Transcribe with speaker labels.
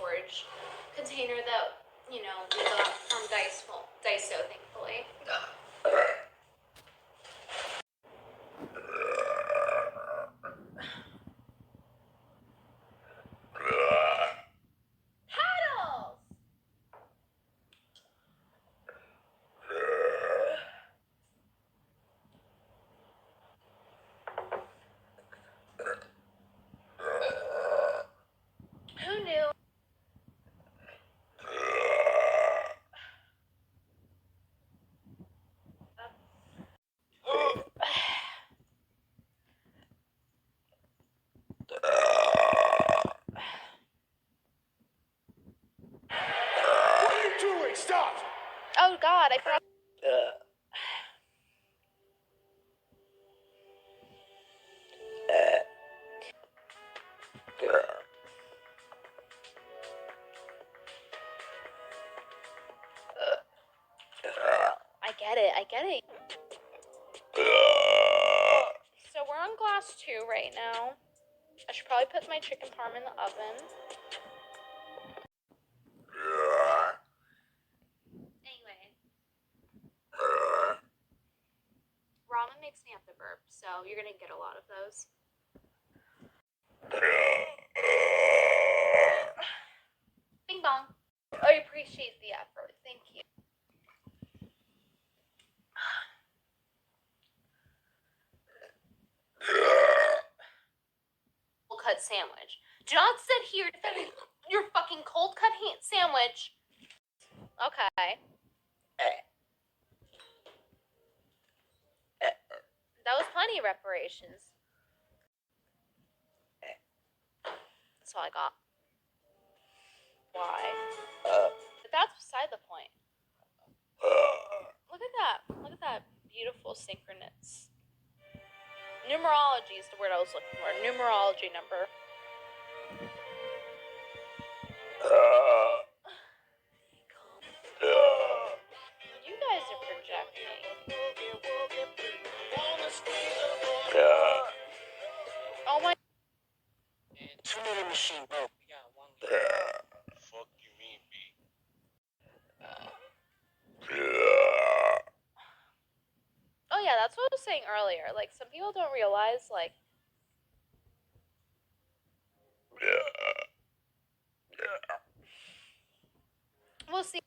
Speaker 1: storage container that, you know, we got from Daiso, thankfully. Paddles! Who knew?
Speaker 2: Stop!
Speaker 1: Oh God, I forgot. I get it. So we're on glass 2 right now. I should probably put my chicken parm in the oven. Anyway. Ramen makes me have to burp, so you're gonna get a lot of those. Bing bong. I appreciate the effort. Thank you. Cold cut sandwich. Do not sit here defending your fucking cold cut sandwich. Okay. That was plenty of reparations. That's all I got. Why? But that's beside the point. Look at that. Look at that beautiful synchronous. Numerology is the word I was looking for. Numerology number. You guys are projecting. Oh my.
Speaker 2: Terminator machine broke. We got one.
Speaker 3: Fuck you mean, B?
Speaker 1: Oh yeah, that's what I was saying earlier. Like, some people don't realize, like, we'll see.